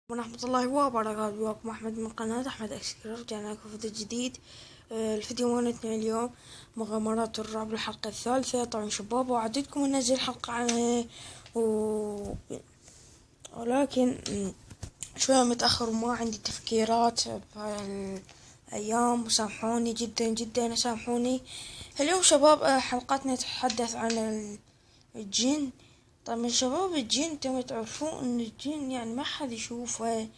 ورحمة الله وبركاته. وياكم أحمد من قناة أحمد أكسكر. رجعنا لكم فيديو جديد. الفيديو مالتنا اليوم مغامرات الرعب الحلقة الثالثة. طبعا شباب وعدتكم أنزل حلقة عنها ولكن شوية متأخر وما عندي تفكيرات بهاي الأيام، وسامحوني جدا جدا سامحوني. اليوم شباب حلقتنا تتحدث عن الجن. طبعا شباب الجن انتم تعرفون ان الجن يعني ما حد يشوفه،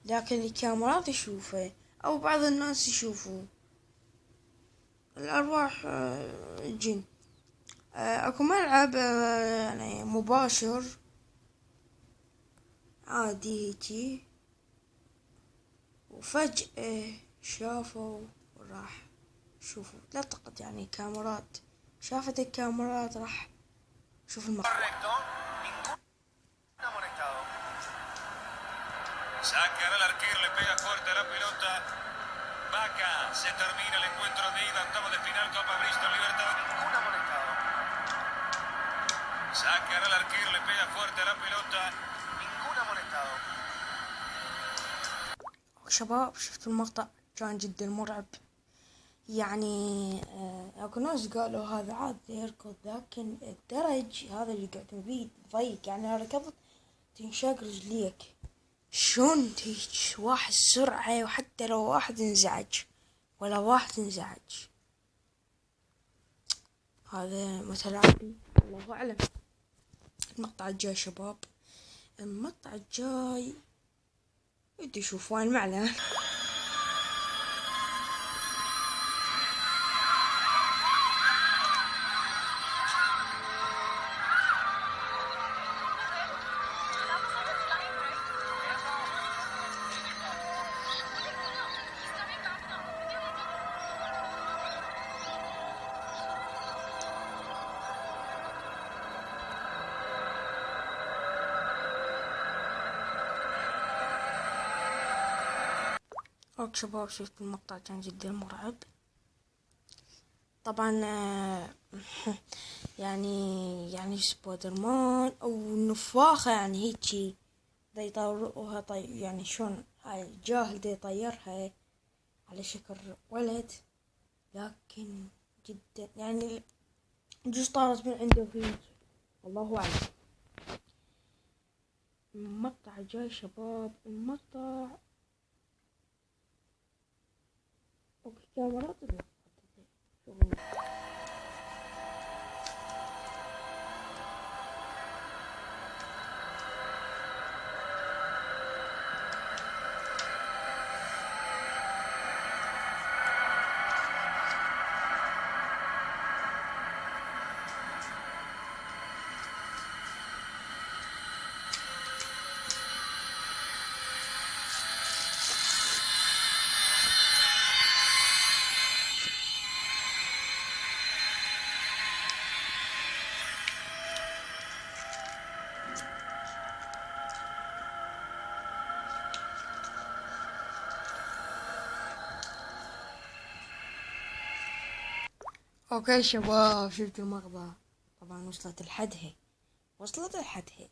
لكن الكاميرات يشوفه او بعض الناس يشوفوه. الارواح الجن. اكو ملعب يعني مباشر عادي هيجي، وفجأة شافوا وراح شوفوا. لقطت يعني كاميرات، شافت الكاميرات راح شوف المقطع. Saca al arquero, le pega fuerte a la pelota. Vaca, se termina el encuentro de ida, octavo de final, Copa Bristol Libertad. Ningún amonestado. Saca al arquero, le pega fuerte a la pelota. Ningún amonestado. شباب شفتوا المقطع كان جدا مرعب. يعني اكو ناس قالوا هذا عاد يركض، لكن الدرج هذا اللي قاعد بيه ضيق، يعني لو ركضت تنشق رجليك. شلون تيج واحد سرعة، وحتى لو واحد انزعج ولا واحد انزعج هذا متلاعبي، الله أعلم. المقطع الجاي شباب، المقطع الجاي بدي يشوفون المعلن. اوك شباب شفت المقطع كان جدا مرعب. طبعا يعني سبايدر مان او نفاخة يعني هيجي دا يطيروها يعني شلون هاي الجاهل دا يطيرها على شكل ولد، لكن جدا يعني جوز طارت من عنده هيك، الله اعلم. المقطع الجاي شباب، المقطع اوكي كاميرات شغل. اوكي شباب شفت المقطع. طبعا وصلت الحدها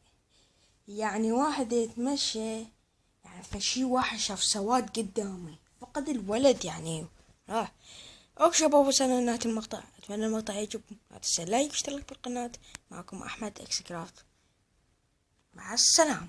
يعني واحد يتمشى، يعني فشي واحد شاف سواد قدامي فقد الولد يعني راح. اوكي شباب وصلنا لنهاية المقطع. اتمنى المقطع يعجبكم، لا تنسى لايك واشترك بالقناة. معكم احمد اكس كرافت، مع السلامة.